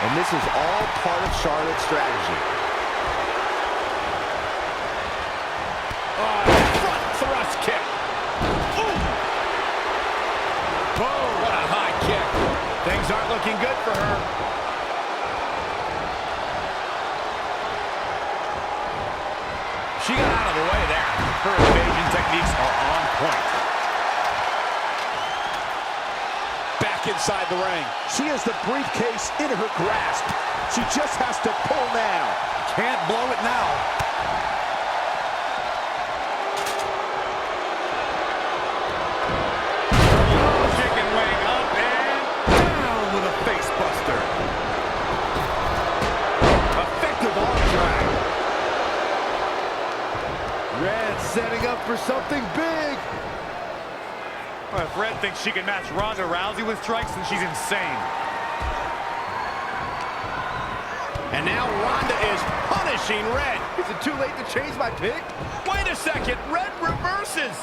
And this is all part of Charlotte's strategy. Oh, front thrust kick. Ooh. Oh, what a high kick. Things aren't looking good for her. She got out of the way there. Her evasion techniques are on point. Back inside the ring. She has the briefcase in her grasp. She just has to pull now. Can't blow it now. Chicken wing up and down with a face buster. Effective arm drag. Red setting up for something big. Well, if Red thinks she can match Ronda Rousey with strikes, then she's insane. And now Ronda is punishing Red. Is it too late to change my pick? Wait a second, Red reverses.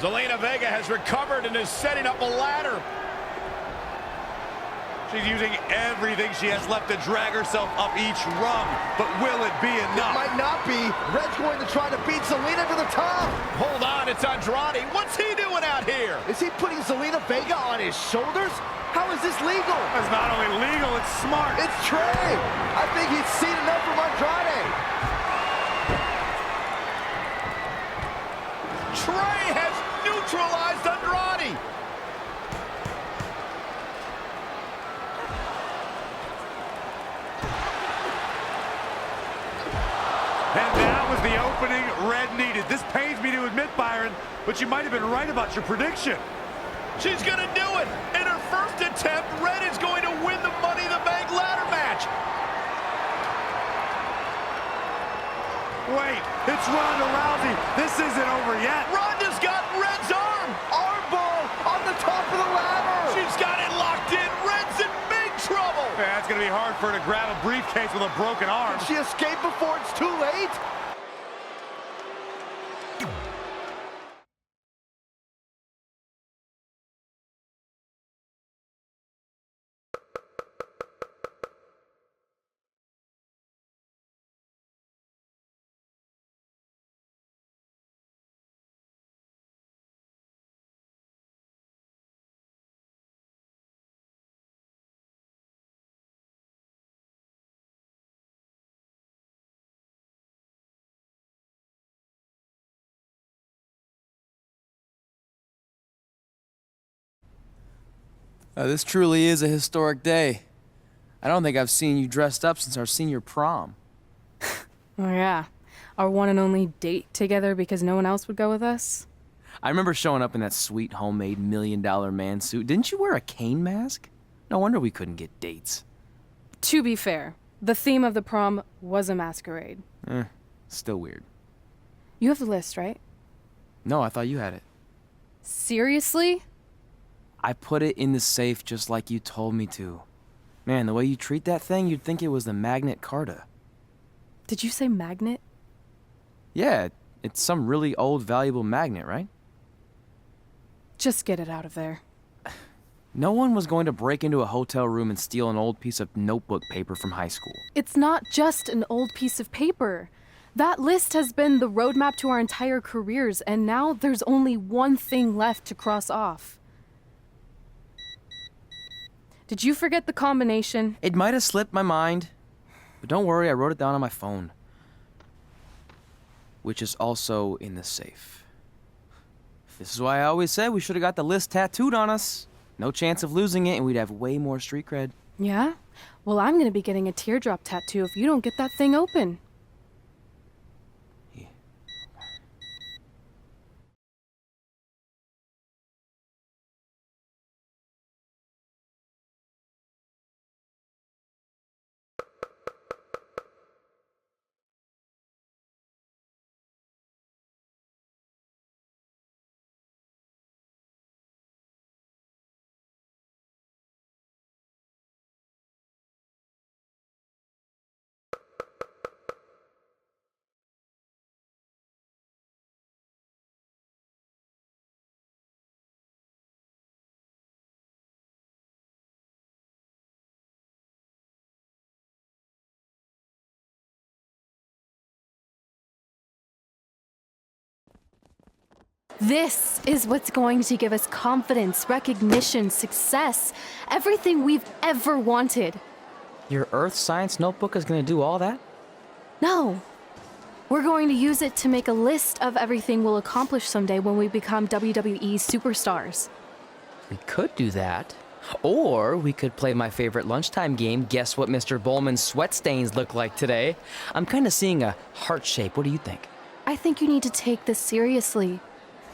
Zelina Vega has recovered and is setting up a ladder. She's using everything she has left to drag herself up each rung. But will it be enough? It might not be. Red's going to try to beat Zelina to the top. Hold on, it's Andrade. What's he doing out here? Is he putting Zelina Vega on his shoulders? How is this legal? It's not only legal, it's smart. It's Trey. I think he's seen enough from Andrade. Trey has neutralized Andrade. And that was the opening Red needed. This pains me to admit, Byron, but you might have been right about your prediction. She's going to do it. In her first attempt, Red is going to win the Money in the Bank ladder match. Wait, it's Ronda Rousey. This isn't over yet. Ronda's got Red's arm. Armbar on the top of the ladder. She's got it locked in. Red's in big trouble. Yeah, it's going to be hard for her to grab a briefcase with a broken arm. Can she escape before it's too late? This truly is a historic day. I don't think I've seen you dressed up since our senior prom. Oh yeah, our one and only date together because no one else would go with us. I remember showing up in that sweet homemade $1 million man suit. Didn't you wear a cane mask? No wonder we couldn't get dates. To be fair, the theme of the prom was a masquerade. Still weird. You have the list, right? No, I thought you had it. Seriously? I put it in the safe just like you told me to. Man, the way you treat that thing, you'd think it was the Magnet Carta. Did you say magnet? Yeah, it's some really old, valuable magnet, right? Just get it out of there. No one was going to break into a hotel room and steal an old piece of notebook paper from high school. It's not just an old piece of paper. That list has been the roadmap to our entire careers, and now there's only one thing left to cross off. Did you forget the combination? It might have slipped my mind, but don't worry, I wrote it down on my phone. Which is also in the safe. This is why I always said we should have got the list tattooed on us. No chance of losing it, and we'd have way more street cred. Yeah? Well, I'm gonna be getting a teardrop tattoo if you don't get that thing open. This is what's going to give us confidence, recognition, success, everything we've ever wanted. Your Earth Science notebook is gonna do all that? No. We're going to use it to make a list of everything we'll accomplish someday when we become WWE superstars. We could do that. Or we could play my favorite lunchtime game, Guess What Mr. Bowman's Sweat Stains Look Like Today. I'm kind of seeing a heart shape. What do you think? I think you need to take this seriously.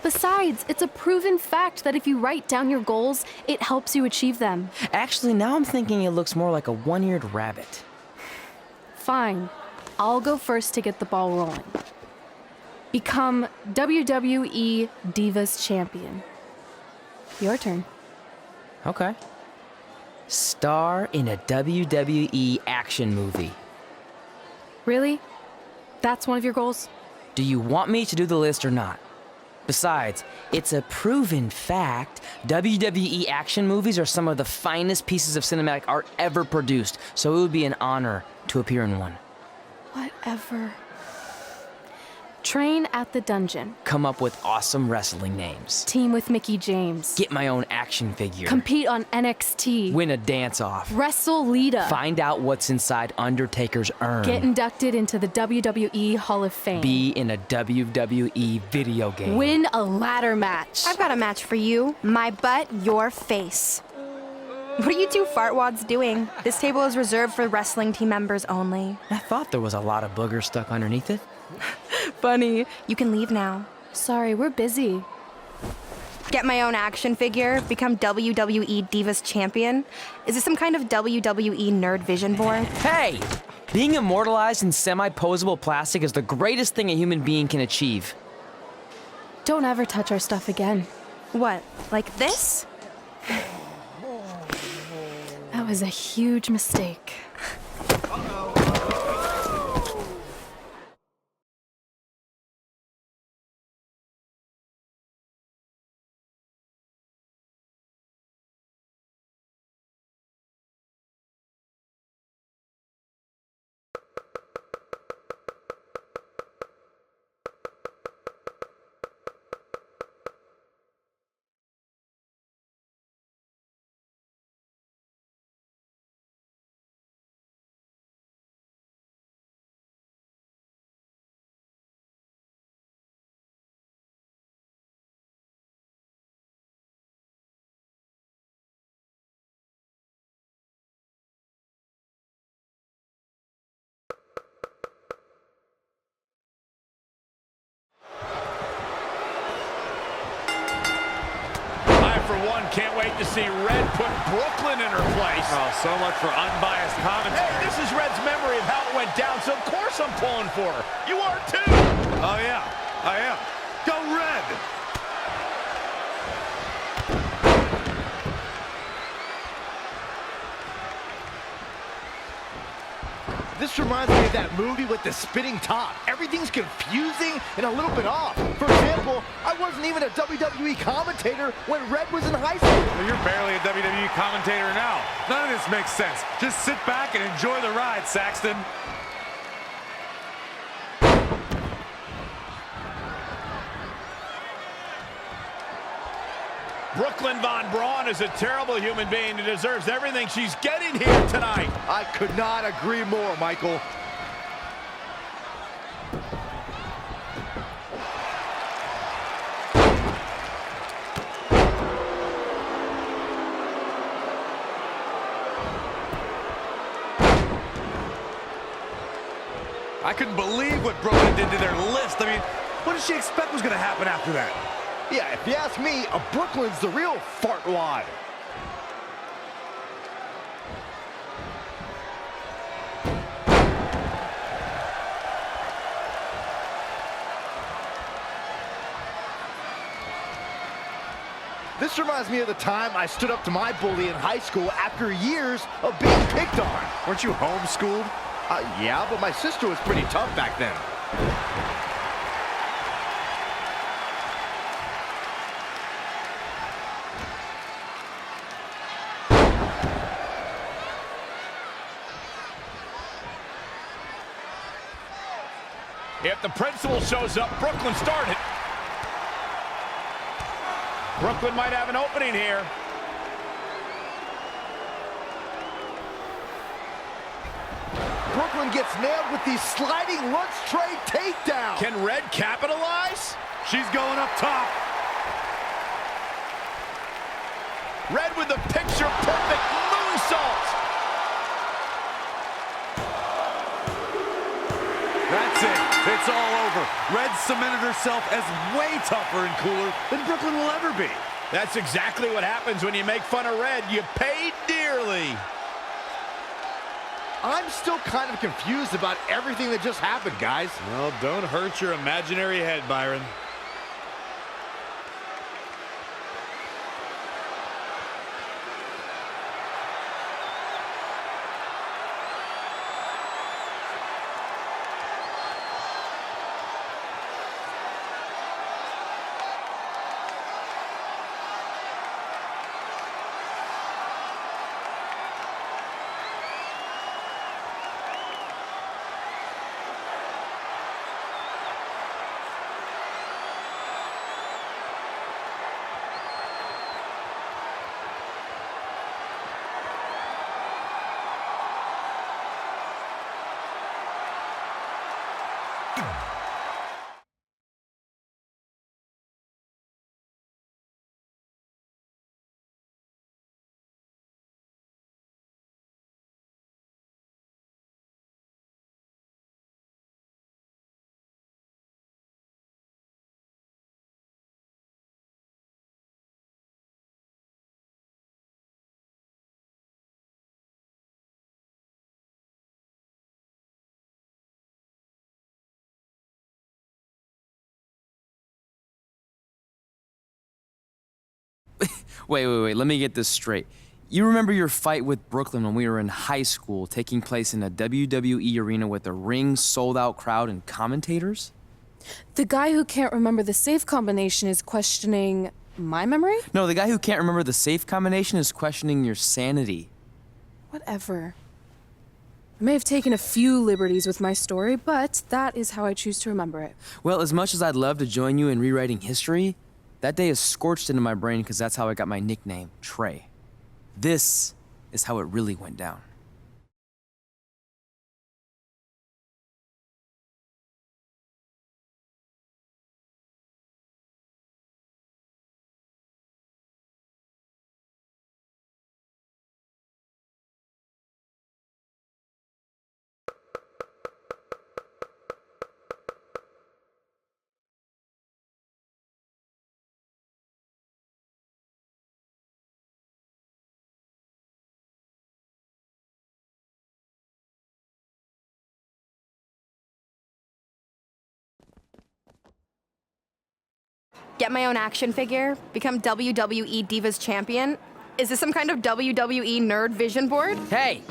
Besides, it's a proven fact that if you write down your goals, it helps you achieve them. Actually, now I'm thinking it looks more like a one-eared rabbit. Fine. I'll go first to get the ball rolling. Become WWE Divas Champion. Your turn. Okay. Star in a WWE action movie. Really? That's one of your goals? Do you want me to do the list or not? Besides, it's a proven fact, WWE action movies are some of the finest pieces of cinematic art ever produced, so it would be an honor to appear in one. Whatever. Train at the dungeon. Come up with awesome wrestling names. Team with Mickey James. Get my own action figure. Compete on NXT. Win a dance-off. Wrestle Lita. Find out what's inside Undertaker's urn. Get inducted into the WWE Hall of Fame. Be in a WWE video game. Win a ladder match. I've got a match for you. My butt, your face. What are you two fartwads doing? This table is reserved for wrestling team members only. I thought there was a lot of boogers stuck underneath it. Funny. You can leave now. Sorry, we're busy. Get my own action figure, become WWE Divas Champion. Is this some kind of WWE nerd vision board? Hey! Being immortalized in semi-posable plastic is the greatest thing a human being can achieve. Don't ever touch our stuff again. What, like this? That was a huge mistake. For one, can't wait to see Red put Brooklyn in her place. Oh, so much for unbiased commentary. Hey, this is Red's memory of how it went down, so of course I'm pulling for her. You are too. Oh, yeah, I am. Go Red! This reminds me of that movie with the spinning top. Everything's confusing and a little bit off. For example, I wasn't even a WWE commentator when Red was in high school. Well, you're barely a WWE commentator now. None of this makes sense. Just sit back and enjoy the ride, Saxton. Brooklyn Von Braun is a terrible human being who deserves everything she's getting here tonight. I could not agree more, Michael. I couldn't believe what Brooklyn did to their list. I mean, what did she expect was going to happen after that? Yeah, if you ask me, Brooklyn's the real fartwad. This reminds me of the time I stood up to my bully in high school after years of being picked on. Weren't you homeschooled? Yeah, but my sister was pretty tough back then. If the principal shows up, Brooklyn started. Brooklyn might have an opening here. Brooklyn gets nailed with the sliding lunch tray takedown. Can Red capitalize? She's going up top. Red with the picture-perfect moonsault. That's it. It's all over. Red cemented herself as way tougher and cooler than Brooklyn will ever be. That's exactly what happens when you make fun of Red. You pay dearly. I'm still kind of confused about everything that just happened, guys. Well, don't hurt your imaginary head, Byron. Wait, let me get this straight. You remember your fight with Brooklyn when we were in high school, taking place in a WWE arena with a ring, sold-out crowd, and commentators? The guy who can't remember the safe combination is questioning my memory? No, the guy who can't remember the safe combination is questioning your sanity. Whatever. I may have taken a few liberties with my story, but that is how I choose to remember it. Well, as much as I'd love to join you in rewriting history, that day is scorched into my brain because that's how I got my nickname, Trey. This is how it really went down. Get my own action figure? Become WWE Divas Champion? Is this some kind of WWE nerd vision board? Hey!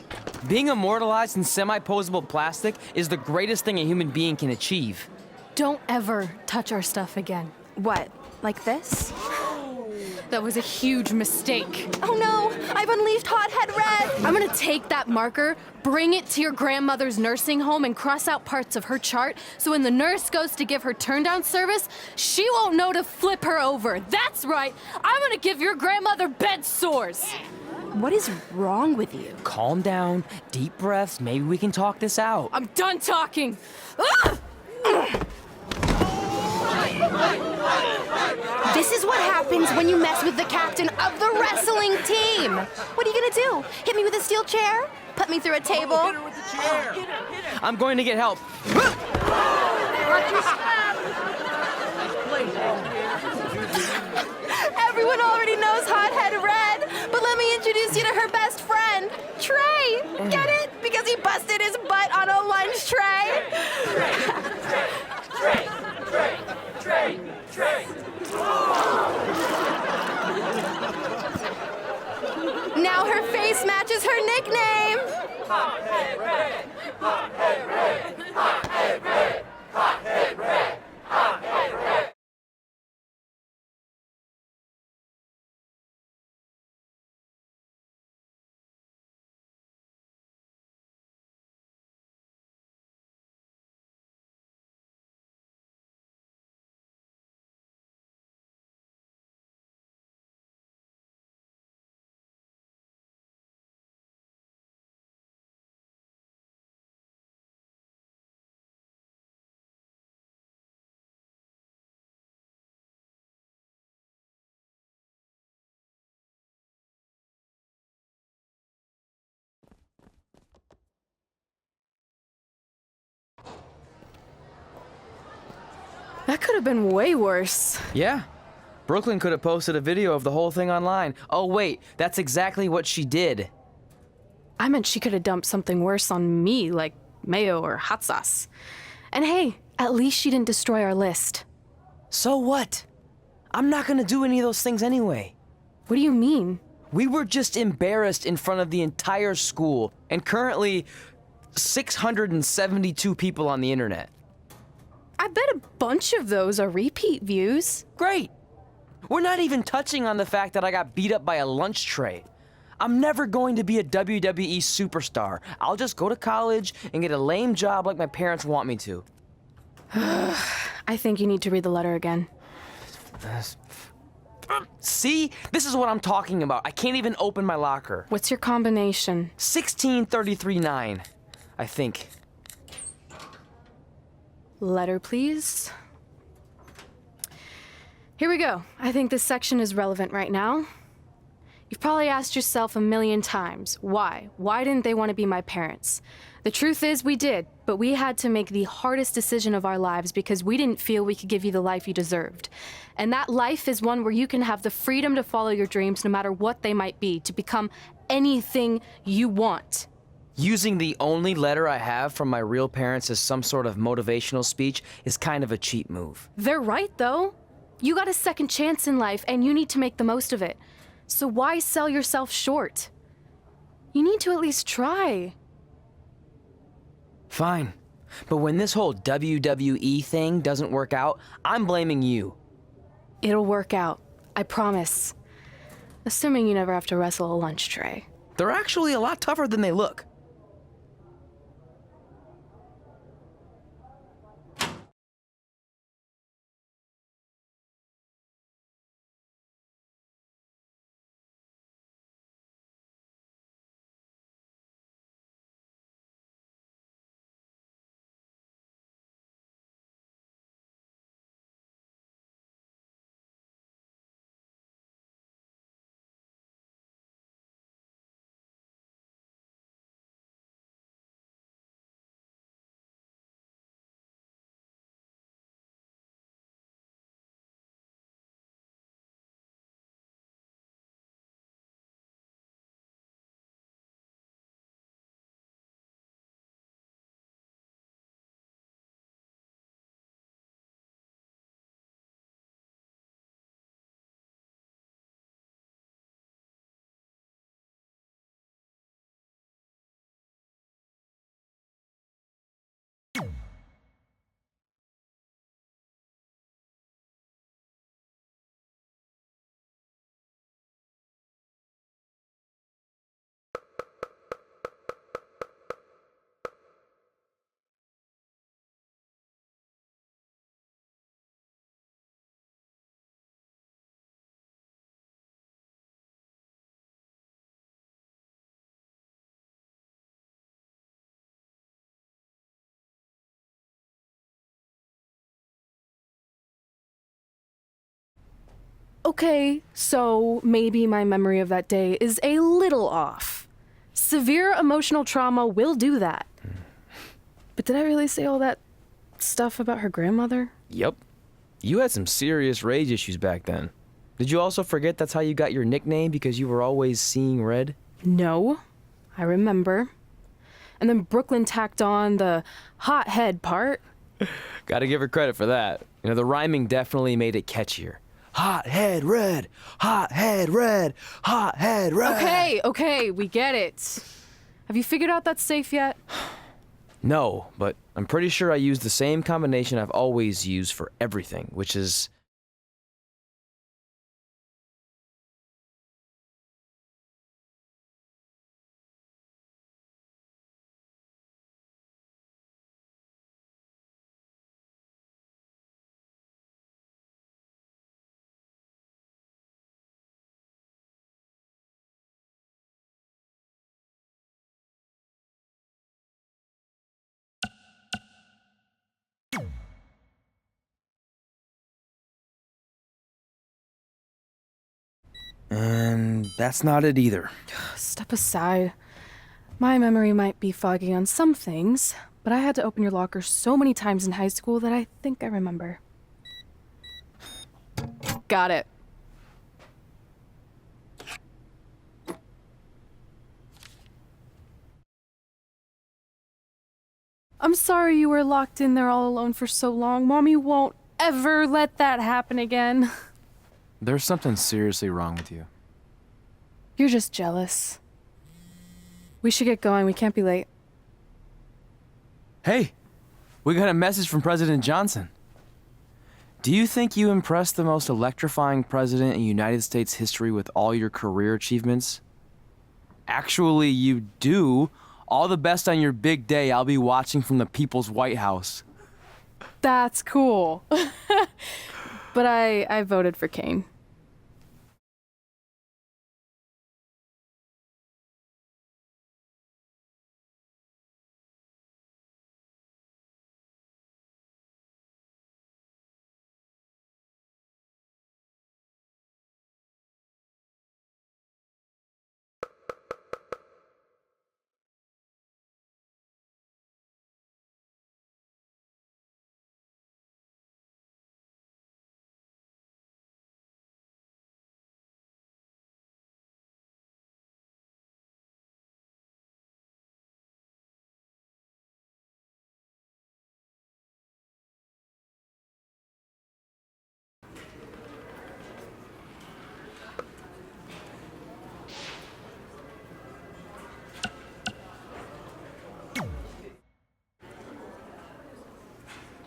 Being immortalized in semi-posable plastic is the greatest thing a human being can achieve. Don't ever touch our stuff again. What, like this? That was a huge mistake. Oh no, I've unleashed Hothead Red! I'm gonna take that marker, bring it to your grandmother's nursing home, and cross out parts of her chart so when the nurse goes to give her turn-down service, she won't know to flip her over. That's right, I'm gonna give your grandmother bed sores. What is wrong with you? Calm down, deep breaths, maybe we can talk this out. I'm done talking. Ah! This is what happens when you mess with the captain of the wrestling team. What are you gonna do? Hit me with a steel chair? Put me through a table? Hit her with the chair. I'm going to get help. Everyone already knows Hothead Red, but let me introduce you to her best friend, Trey. Get it? Because he busted his butt on a lunch tray. Now her face matches her nickname. Hothead Red! Hothead Red! Hothead Red! Hothead Red! Hothead Red! That could have been way worse. Yeah. Brooklyn could have posted a video of the whole thing online. Oh, wait, that's exactly what she did. I meant she could have dumped something worse on me, like mayo or hot sauce. And hey, at least she didn't destroy our list. So what? I'm not gonna do any of those things anyway. What do you mean? We were just embarrassed in front of the entire school, and currently 672 people on the internet. I bet a bunch of those are repeat views. Great. We're not even touching on the fact that I got beat up by a lunch tray. I'm never going to be a WWE superstar. I'll just go to college and get a lame job like my parents want me to. I think you need to read the letter again. See? This is what I'm talking about. I can't even open my locker. What's your combination? 1633-9, I think. Letter, please. Here we go. I think this section is relevant right now. You've probably asked yourself a million times, why? Why didn't they want to be my parents? The truth is we did, but we had to make the hardest decision of our lives because we didn't feel we could give you the life you deserved. And that life is one where you can have the freedom to follow your dreams no matter what they might be, to become anything you want. Using the only letter I have from my real parents as some sort of motivational speech is kind of a cheap move. They're right, though. You got a second chance in life, and you need to make the most of it. So why sell yourself short? You need to at least try. Fine. But when this whole WWE thing doesn't work out, I'm blaming you. It'll work out. I promise. Assuming you never have to wrestle a lunch tray. They're actually a lot tougher than they look. Okay, so maybe my memory of that day is a little off. Severe emotional trauma will do that. But did I really say all that stuff about her grandmother? Yep. You had some serious rage issues back then. Did you also forget that's how you got your nickname because you were always seeing red? No, I remember. And then Brooklyn tacked on the hot head part. Gotta give her credit for that. You know, the rhyming definitely made it catchier. Hot head red, hot head red, hot head red. Okay, we get it. Have you figured out that's safe yet? No, but I'm pretty sure I used the same combination I've always used for everything, which is... And that's not it either. Step aside. My memory might be foggy on some things, but I had to open your locker so many times in high school that I think I remember. Got it. I'm sorry you were locked in there all alone for so long. Mommy won't ever let that happen again. There's something seriously wrong with you. You're just jealous. We should get going. We can't be late. Hey, we got a message from President Johnson. Do you think you impressed the most electrifying president in United States history with all your career achievements? Actually, you do. All the best on your big day. I'll be watching from the People's White House. That's cool. But I voted for Kane.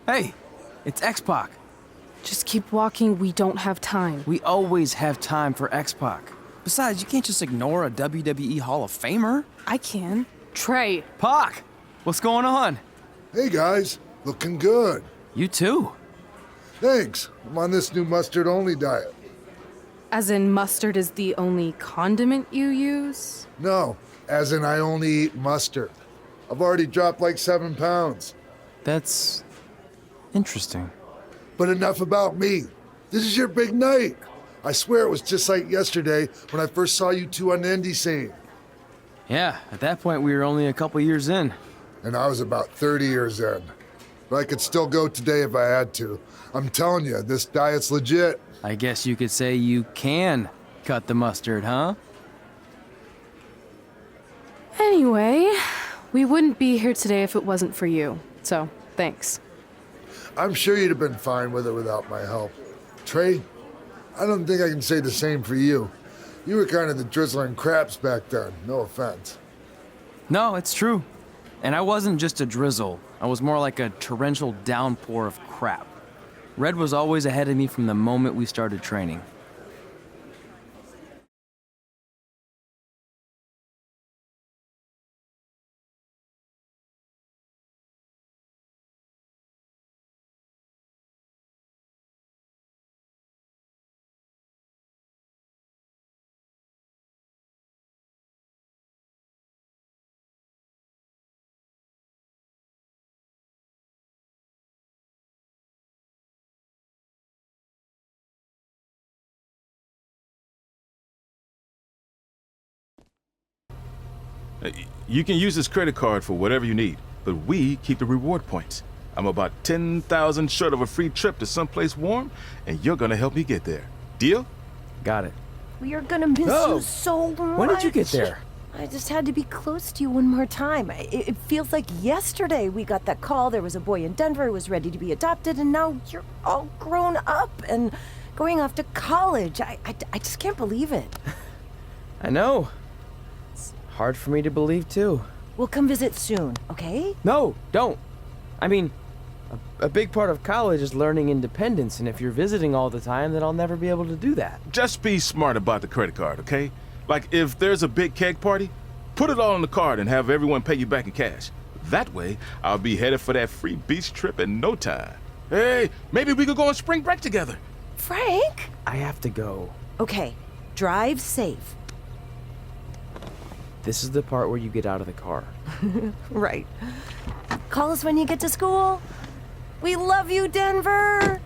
Hey, it's X-Pac. Just keep walking. We don't have time. We always have time for X-Pac. Besides, you can't just ignore a WWE Hall of Famer. I can. Trey. Pac, what's going on? Hey guys, looking good. You too. Thanks. I'm on this new mustard-only diet. As in mustard is the only condiment you use? No, as in I only eat mustard. I've already dropped like 7 pounds. That's interesting. But enough about me. This is your big night. I swear it was just like yesterday when I first saw you two on the indie scene. Yeah, at that point we were only a couple years in. And I was about 30 years in. But I could still go today if I had to. I'm telling you, this diet's legit. I guess you could say you can cut the mustard, huh? Anyway, we wouldn't be here today if it wasn't for you. So, thanks. I'm sure you'd have been fine with it without my help. Trey, I don't think I can say the same for you. You were kind of the drizzling craps back then, no offense. No, it's true. And I wasn't just a drizzle. I was more like a torrential downpour of crap. Red was always ahead of me from the moment we started training. You can use this credit card for whatever you need, but we keep the reward points. I'm about 10,000 short of a free trip to someplace warm, and you're gonna help me get there. Deal? Got it. We are gonna miss you so much. When did you get there? I just had to be close to you one more time. It feels like yesterday we got that call. There was a boy in Denver who was ready to be adopted, and now you're all grown up and going off to college. I just can't believe it. I know. It's hard for me to believe, too. We'll come visit soon, okay? No, don't. I mean, a big part of college is learning independence, and if you're visiting all the time, then I'll never be able to do that. Just be smart about the credit card, okay? Like, if there's a big keg party, put it all on the card and have everyone pay you back in cash. That way, I'll be headed for that free beach trip in no time. Hey, maybe we could go on spring break together. Frank? I have to go. Okay, drive safe. This is the part where you get out of the car. Right. Call us when you get to school. We love you, Denver!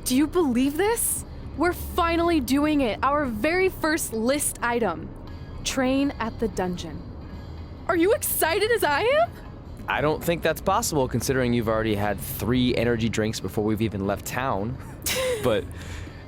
Do you believe this? We're finally doing it. Our very first list item. Train at the dungeon. Are you excited as I am? I don't think that's possible considering you've already had 3 energy drinks before we've even left town. But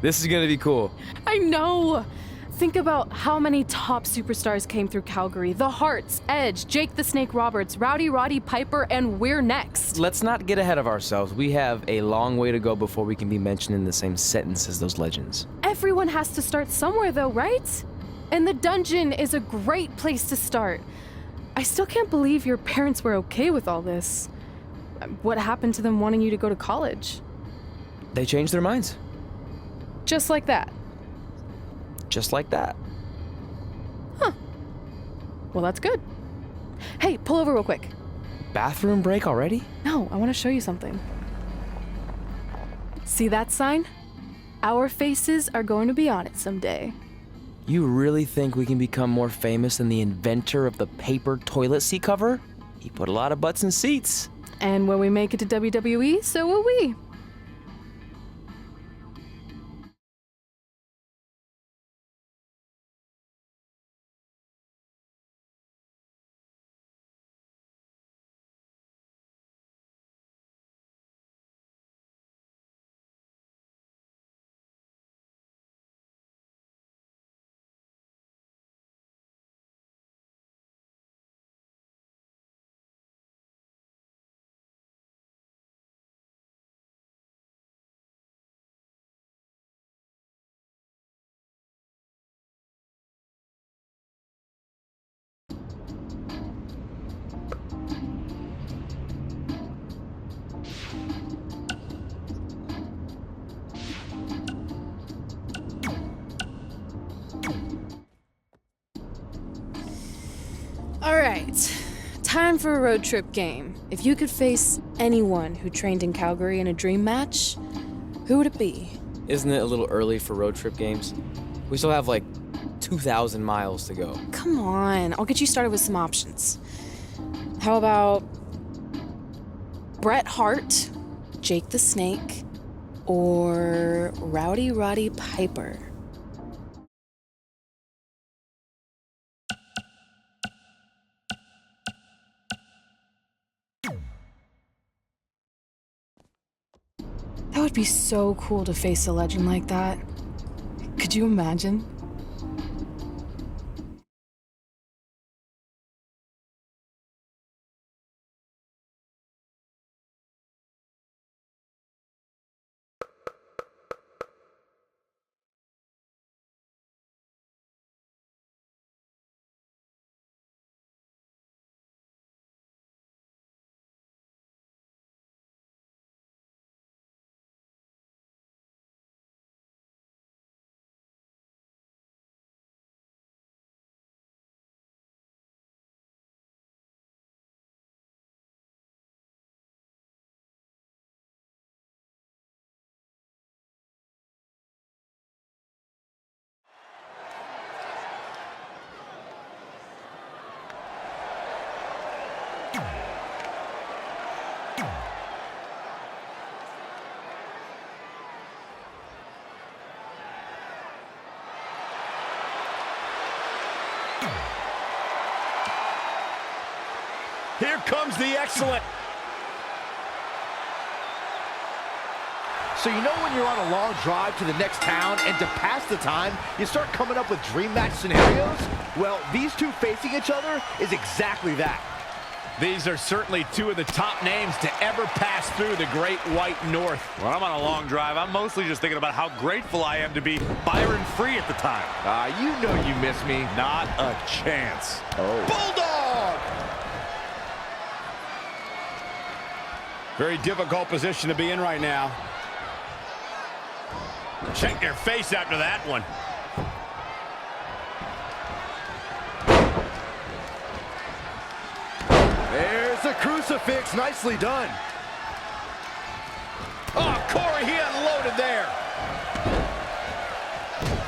this is gonna be cool. I know. Think about how many top superstars came through Calgary. The Hearts, Edge, Jake the Snake Roberts, Rowdy Roddy Piper, and we're next. Let's not get ahead of ourselves. We have a long way to go before we can be mentioned in the same sentence as those legends. Everyone has to start somewhere though, right? And the dungeon is a great place to start. I still can't believe your parents were okay with all this. What happened to them wanting you to go to college? They changed their minds. Just like that. Just like that. Huh. Well, that's good. Hey, pull over real quick. Bathroom break already? No, I want to show you something. See that sign? Our faces are going to be on it someday. You really think we can become more famous than the inventor of the paper toilet seat cover? He put a lot of butts in seats. And when we make it to WWE, so will we. Alright, time for a road trip game. If you could face anyone who trained in Calgary in a dream match, who would it be? Isn't it a little early for road trip games? We still have like 2,000 miles to go. Come on, I'll get you started with some options. How about Bret Hart, Jake the Snake, or Rowdy Roddy Piper? That would be so cool to face a legend like that. Could you imagine? Here comes the excellent. So you know when you're on a long drive to the next town and to pass the time, you start coming up with dream match scenarios? Well, these two facing each other is exactly that. These are certainly two of the top names to ever pass through the Great White North. When I'm on a long drive, I'm mostly just thinking about how grateful I am to be Byron Free at the time. You know you miss me. Not a chance. Oh. Bulldog! Very difficult position to be in right now. Check your face after that one. There's the crucifix. Nicely done. Oh, Corey, he unloaded there.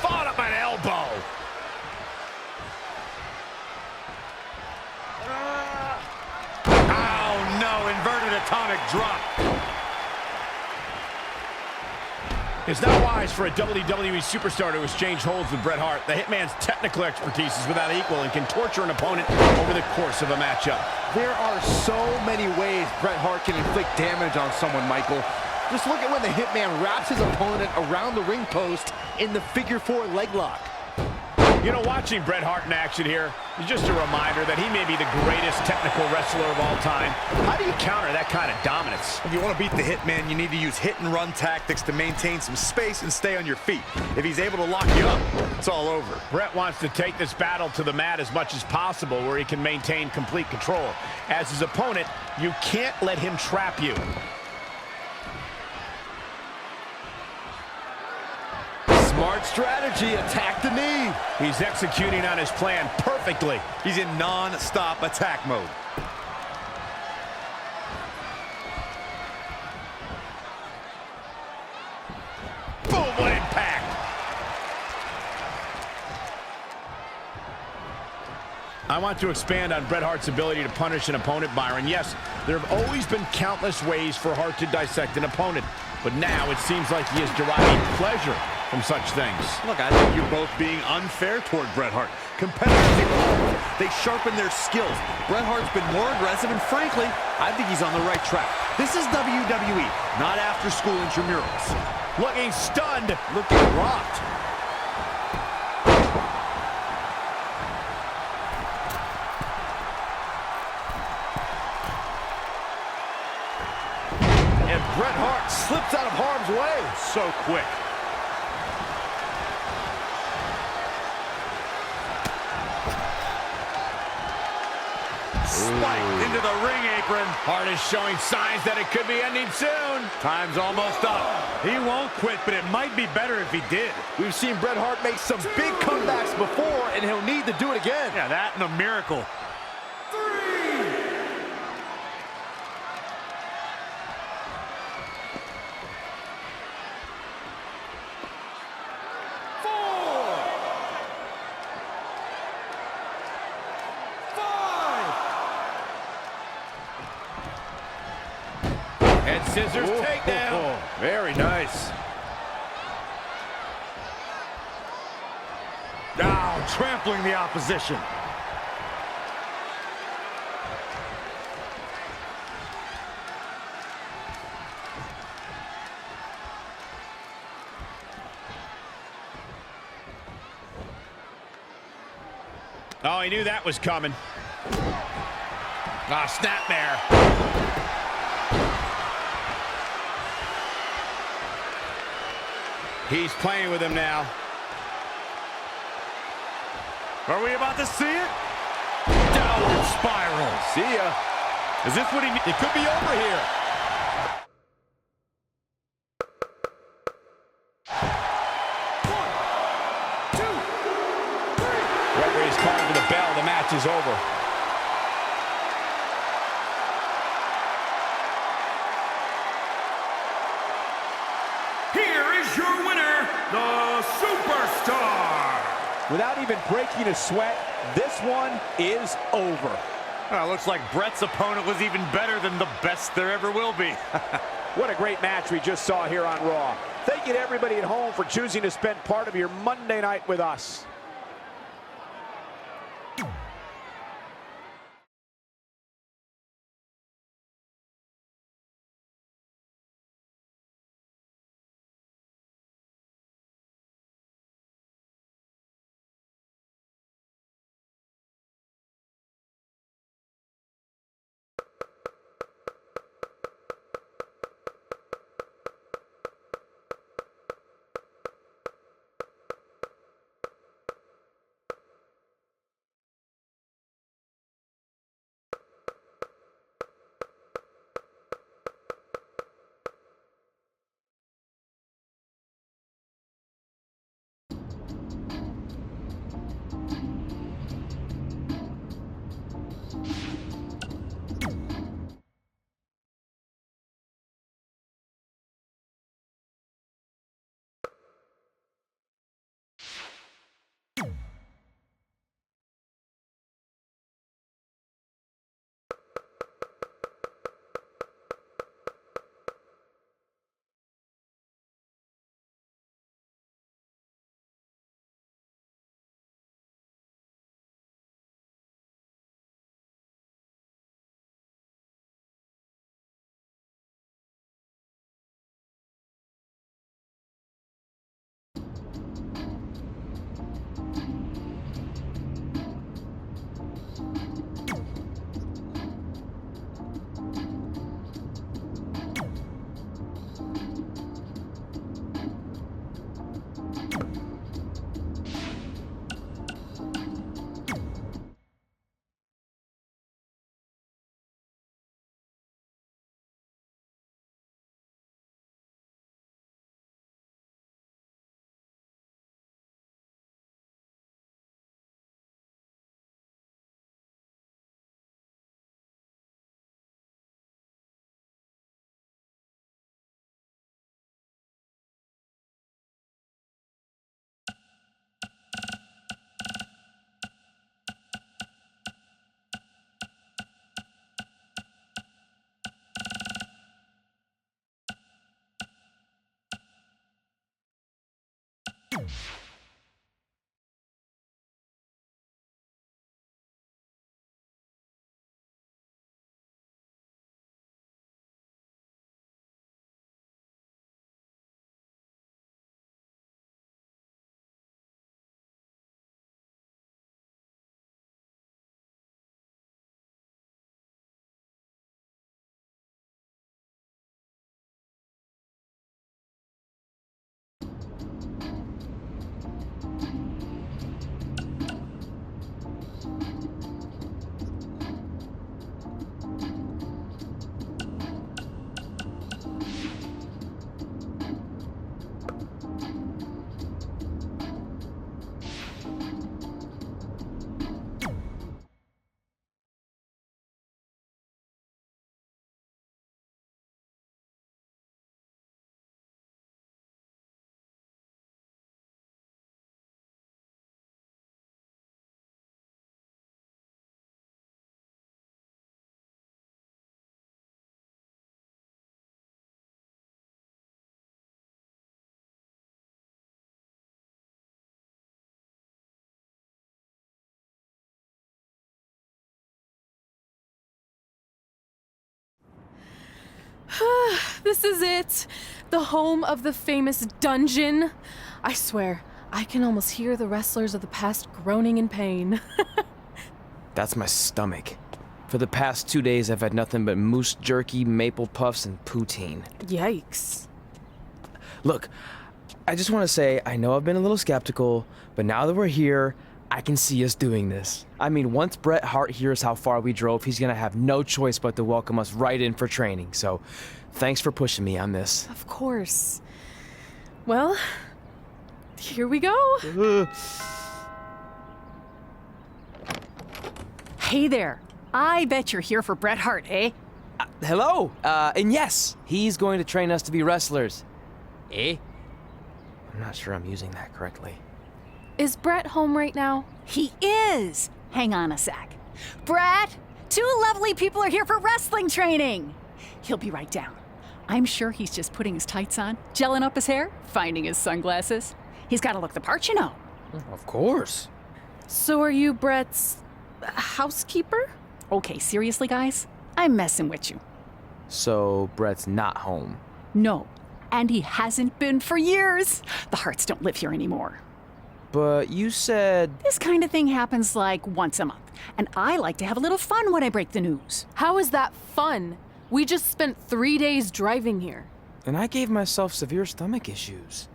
Fought up an elbow. Oh, no, inverted atomic drop. It's not wise for a WWE superstar to exchange holds with Bret Hart. The Hitman's technical expertise is without equal and can torture an opponent over the course of a matchup. There are so many ways Bret Hart can inflict damage on someone, Michael. Just look at when the Hitman wraps his opponent around the ring post in the figure 4 leg lock. You know, watching Bret Hart in action here is just a reminder that he may be the greatest technical wrestler of all time. How do you counter that kind of dominance? If you want to beat the Hitman, you need to use hit-and-run tactics to maintain some space and stay on your feet. If he's able to lock you up, it's all over. Bret wants to take this battle to the mat as much as possible where he can maintain complete control. As his opponent, you can't let him trap you. Smart strategy, attack the knee. He's executing on his plan perfectly. He's in non-stop attack mode. Boom, what impact. I want to expand on Bret Hart's ability to punish an opponent, Byron. Yes, there have always been countless ways for Hart to dissect an opponent, but now it seems like he is deriving pleasure from such things. Look, I think you're both being unfair toward Bret Hart. Competitors evolve. They sharpen their skills. Bret Hart's been more aggressive, and frankly, I think he's on the right track. This is WWE, not after-school intramurals. Looking stunned. Looking rocked. And Bret Hart slips out of harm's way. So quick. Spiked into the ring apron. Hart is showing signs that it could be ending soon. Time's almost up. He won't quit, but it might be better if he did. We've seen Bret Hart make some big comebacks before, and he'll need to do it again. Yeah, that and a miracle. 3, 4, 5. Head scissors takedown. Very nice. Now trampling the opposition. Oh, he knew that was coming. Ah, snapmare. He's playing with him now. Are we about to see it? Downward spiral. See ya. Is this what he needs? It could be over here. Referee's calling for the bell. The match is over. Here is your winner, the Superstar. Without even breaking a sweat, this one is over. Looks like Bret's opponent was even better than the best there ever will be. What a great match we just saw here on Raw. Thank you to everybody at home for choosing to spend part of your Monday night with us. This is it. The home of the famous dungeon. I swear, I can almost hear the wrestlers of the past groaning in pain. That's my stomach. For the past 2 days, I've had nothing but moose jerky, maple puffs, and poutine. Yikes. Look, I just want to say, I know I've been a little skeptical, but now that we're here, I can see us doing this. I mean, once Bret Hart hears how far we drove, he's gonna have no choice but to welcome us right in for training. So, thanks for pushing me on this. Of course. Well, here we go. Hey there. I bet you're here for Bret Hart, eh? Hello, and yes, he's going to train us to be wrestlers. Eh? I'm not sure I'm using that correctly. Is Bret home right now? He is. Hang on a sec. Bret, 2 lovely people are here for wrestling training. He'll be right down. I'm sure he's just putting his tights on, gelling up his hair, finding his sunglasses. He's got to look the part, you know. Of course. So are you Bret's housekeeper? Okay, seriously, guys? I'm messing with you. So, Bret's not home. No, and he hasn't been for years. The Harts don't live here anymore. But you said... This kind of thing happens like once a month, and I like to have a little fun when I break the news. How is that fun? We just spent 3 days driving here. And I gave myself severe stomach issues.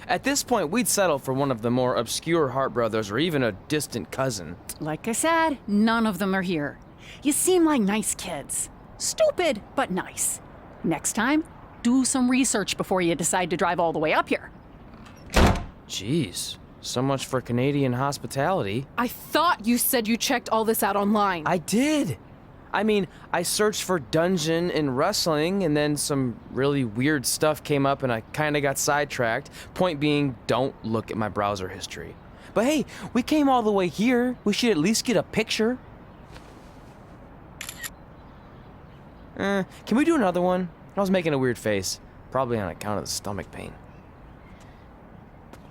At this point, we'd settle for one of the more obscure Hart brothers or even a distant cousin. Like I said, none of them are here. You seem like nice kids. Stupid, but nice. Next time, do some research before you decide to drive all the way up here. Jeez. So much for Canadian hospitality. I thought you said you checked all this out online. I did. I mean, I searched for dungeon in wrestling, and then some really weird stuff came up, and I kind of got sidetracked. Point being, don't look at my browser history. But hey, we came all the way here. We should at least get a picture. Can we do another one? I was making a weird face. Probably on account of the stomach pain.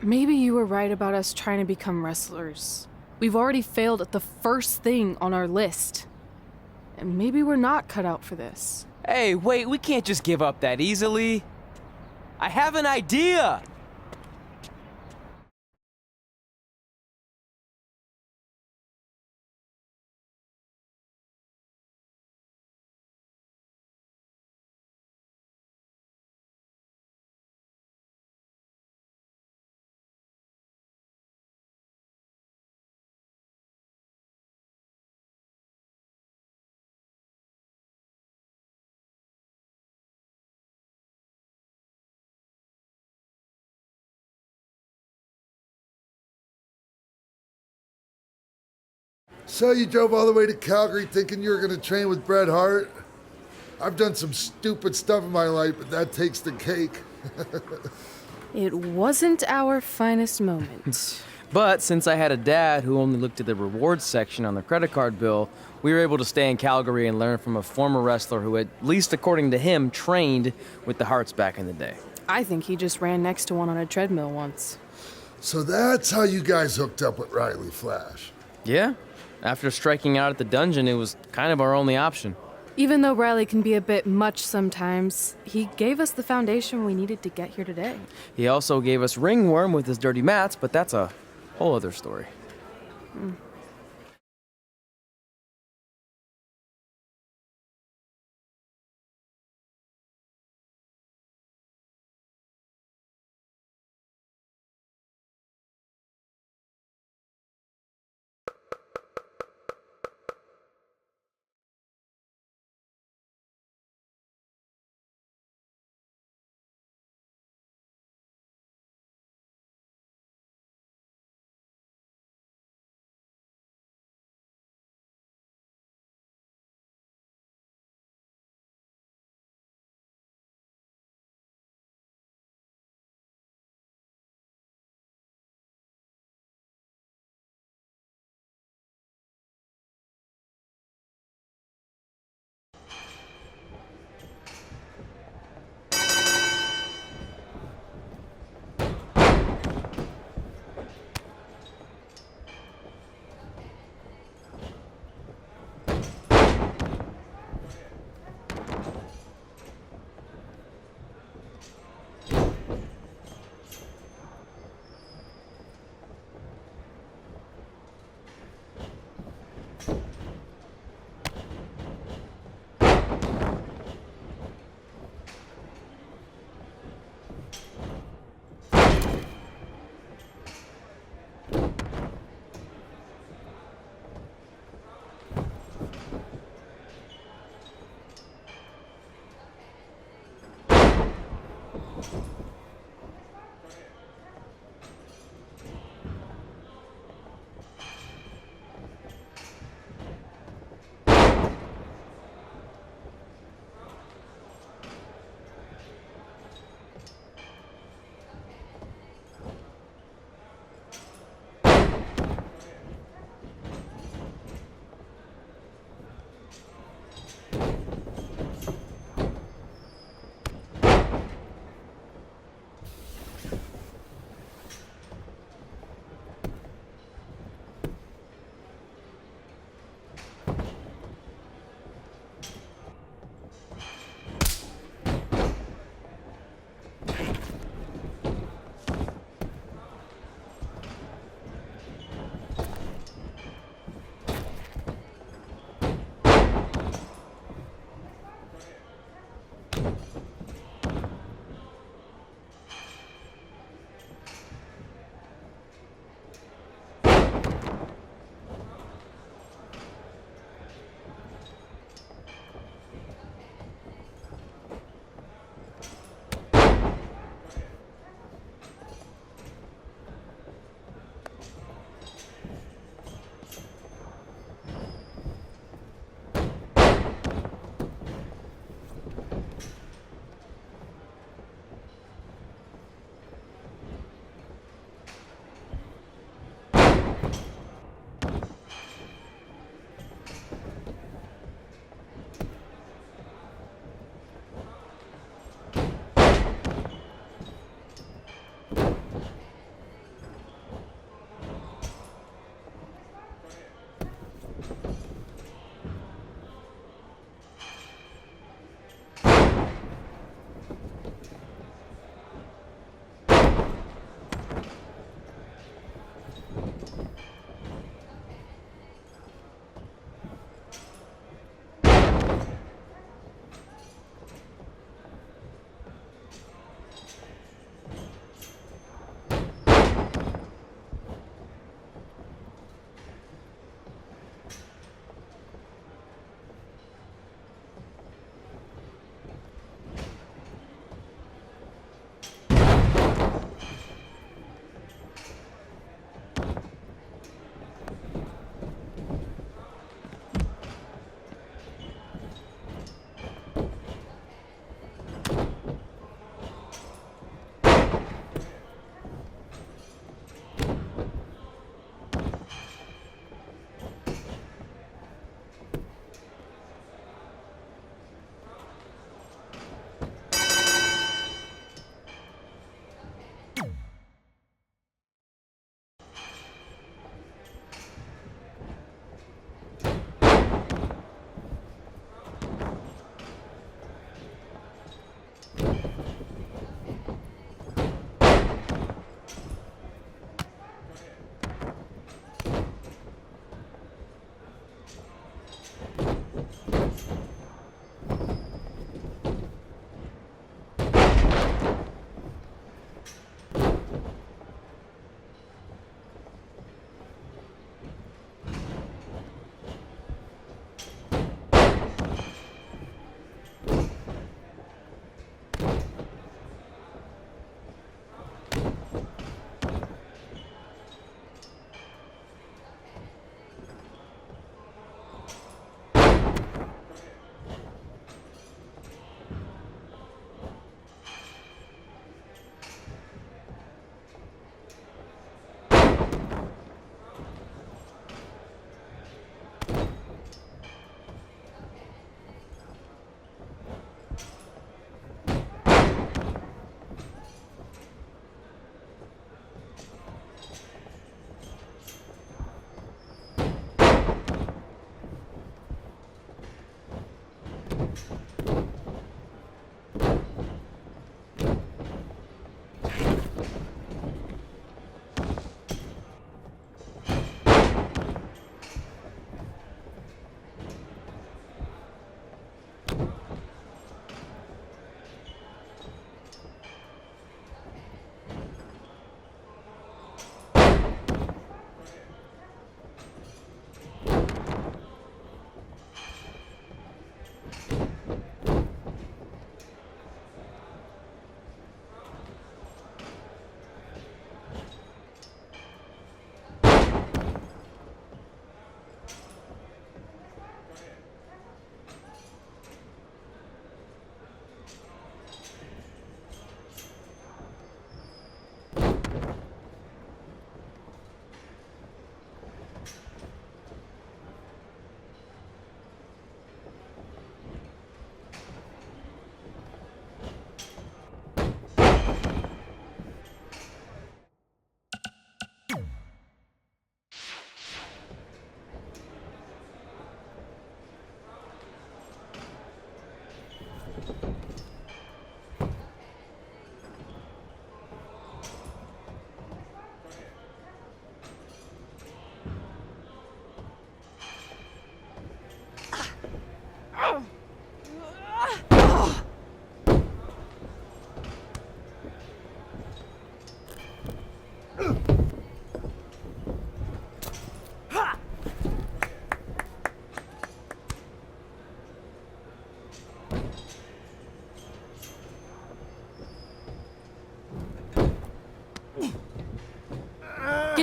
Maybe you were right about us trying to become wrestlers. We've already failed at the first thing on our list. And maybe we're not cut out for this. Hey, wait, we can't just give up that easily. I have an idea! So you drove all the way to Calgary thinking you were going to train with Bret Hart? I've done some stupid stuff in my life, but that takes the cake. It wasn't our finest moment. But since I had a dad who only looked at the rewards section on the credit card bill, we were able to stay in Calgary and learn from a former wrestler who, at least according to him, trained with the Harts back in the day. I think he just ran next to one on a treadmill once. So that's how you guys hooked up with Riley Flash. Yeah. After striking out at the dungeon, it was kind of our only option. Even though Riley can be a bit much sometimes, he gave us the foundation we needed to get here today. He also gave us ringworm with his dirty mats, but that's a whole other story.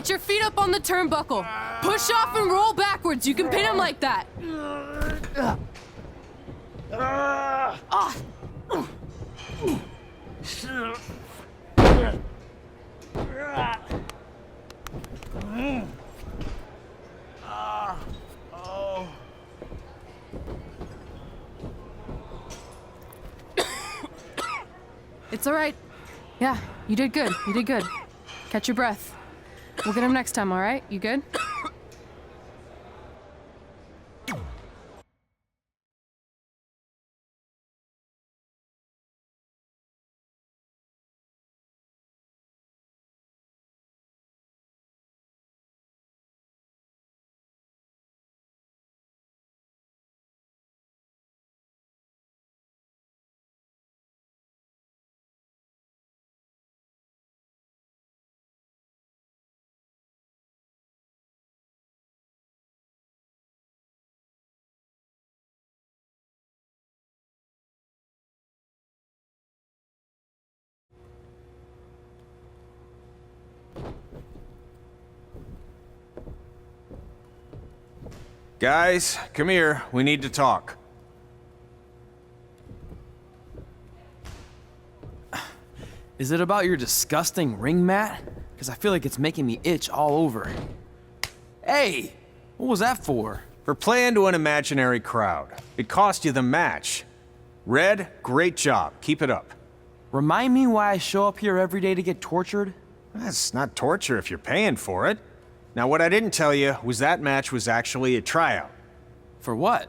Get your feet up on the turnbuckle. Push off and roll backwards. You can pin him like that. It's all right. Yeah, you did good. You did good. Catch your breath. We'll get him next time, all right? You good? Guys, come here. We need to talk. Is it about your disgusting ring mat? Because I feel like it's making me itch all over. Hey! What was that for? For playing to an imaginary crowd. It cost you the match. Red, great job. Keep it up. Remind me why I show up here every day to get tortured? That's not torture if you're paying for it. Now, what I didn't tell you was that match was actually a tryout. For what?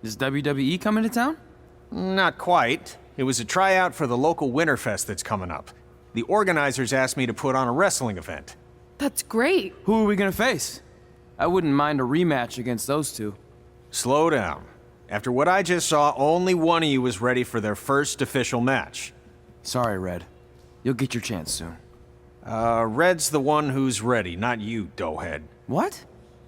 Is WWE coming to town? Not quite. It was a tryout for the local Winterfest that's coming up. The organizers asked me to put on a wrestling event. That's great. Who are we gonna face? I wouldn't mind a rematch against those two. Slow down. After what I just saw, only one of you was ready for their first official match. Sorry, Red. You'll get your chance soon. Red's the one who's ready, not you, doughhead. What?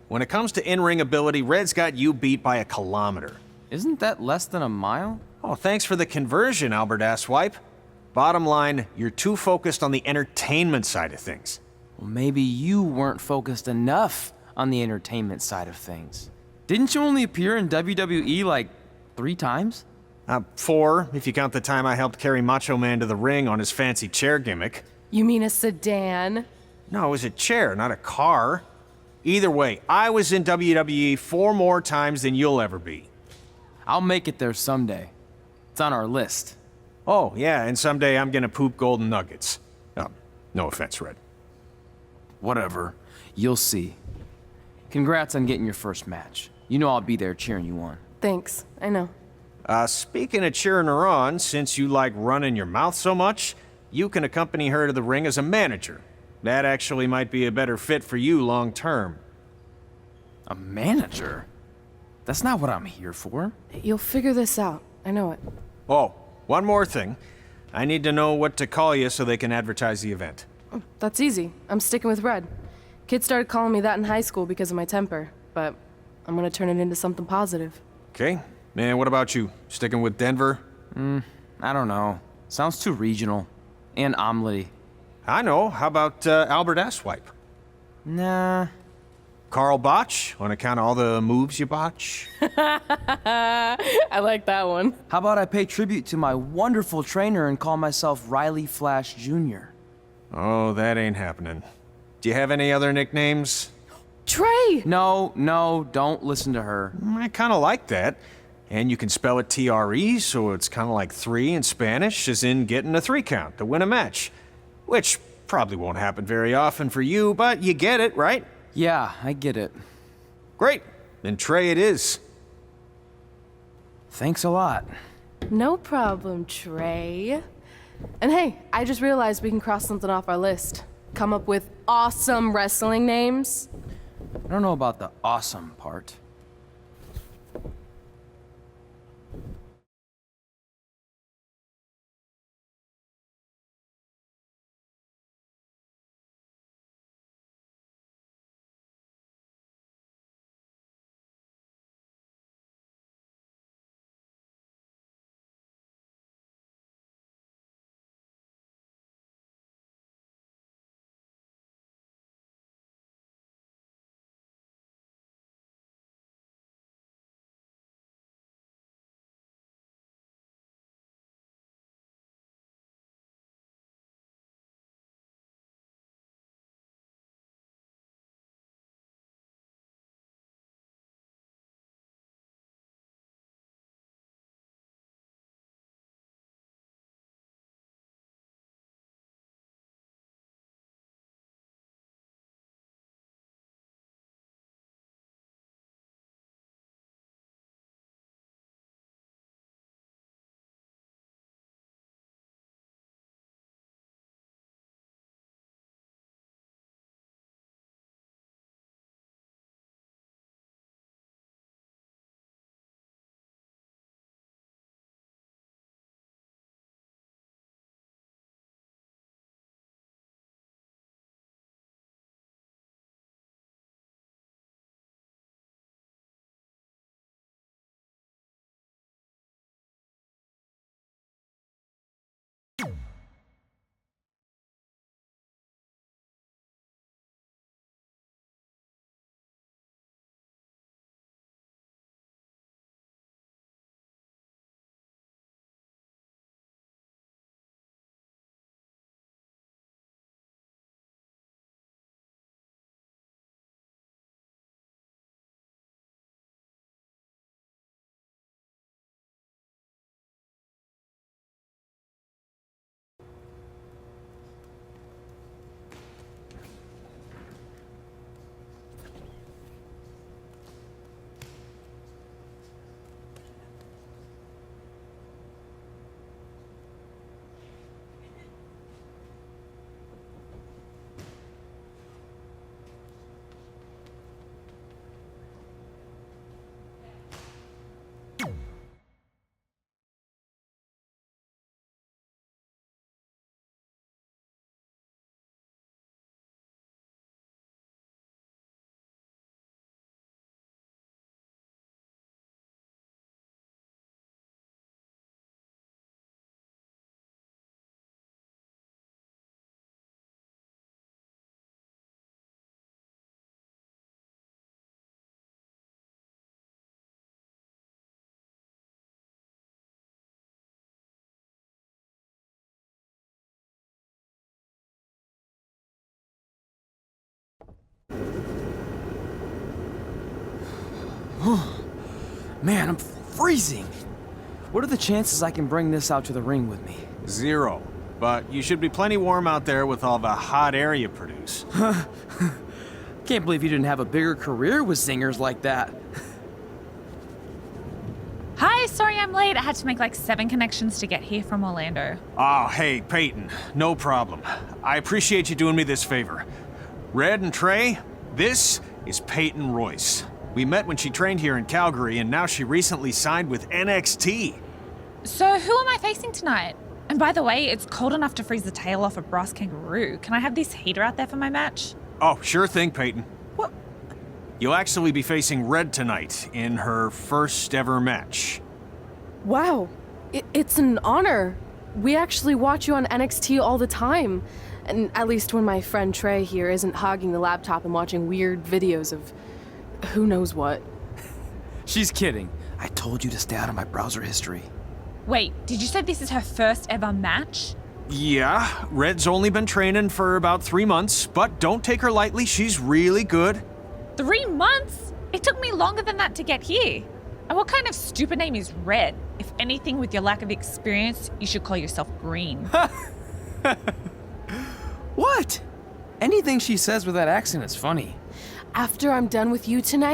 When it comes to in-ring ability, Red's got you beat by a kilometer. Isn't that less than a mile? Oh, thanks for the conversion, Albert Asswipe. Bottom line, you're too focused on the entertainment side of things. Well, maybe you weren't focused enough on the entertainment side of things. Didn't you only appear in WWE like 3 times? 4, if you count the time I helped carry Macho Man to the ring on his fancy chair gimmick. You mean a sedan? No, it was a chair, not a car. Either way, I was in WWE 4 more times than you'll ever be. I'll make it there someday. It's on our list. Oh, yeah, and someday I'm gonna poop golden nuggets. No offense, Red. Whatever. You'll see. Congrats on getting your first match. You know I'll be there cheering you on. Thanks. I know. Speaking of cheering her on, since you like running your mouth so much, you can accompany her to the ring as a manager. That actually might be a better fit for you long term. A manager? That's not what I'm here for. You'll figure this out. I know it. Oh, one more thing. I need to know what to call you so they can advertise the event. Oh, that's easy. I'm sticking with Red. Kids started calling me that in high school because of my temper, but I'm gonna turn it into something positive. Okay. And what about you? Sticking with Denver? I don't know. Sounds too regional. And omelette-y. I know. How about Albert Asswipe? Nah. Carl Botch, on account of all the moves you botch? I like that one. How about I pay tribute to my wonderful trainer and call myself Riley Flash Jr.? Oh, that ain't happening. Do you have any other nicknames? Trey! No, don't listen to her. I kind of like that. And you can spell it T-R-E, so it's kind of like 3 in Spanish, as in getting a 3 count to win a match. Which probably won't happen very often for you, but you get it, right? Yeah, I get it. Great. Then Trey it is. Thanks a lot. No problem, Trey. And hey, I just realized we can cross something off our list. Come up with awesome wrestling names. I don't know about the awesome part. Man, I'm freezing. What are the chances I can bring this out to the ring with me? 0. But you should be plenty warm out there with all the hot air you produce. Can't believe you didn't have a bigger career with zingers like that. Hi, sorry I'm late. I had to make like 7 connections to get here from Orlando. Oh, hey, Peyton. No problem. I appreciate you doing me this favor. Red and Trey, this is Peyton Royce. We met when she trained here in Calgary, and now she recently signed with NXT. So who am I facing tonight? And by the way, it's cold enough to freeze the tail off a brass kangaroo. Can I have this heater out there for my match? Oh, sure thing, Peyton. What? You'll actually be facing Red tonight in her first ever match. Wow, it's an honor. We actually watch you on NXT all the time. And at least when my friend Trey here isn't hogging the laptop and watching weird videos of who knows what. She's kidding. I told you to stay out of my browser history. Wait, did you say this is her first ever match? Yeah, Red's only been training for about 3 months, but don't take her lightly, she's really good. 3 months? It took me longer than that to get here. And what kind of stupid name is Red? If anything, with your lack of experience, you should call yourself Green. What? Anything she says with that accent is funny. After I'm done with you tonight,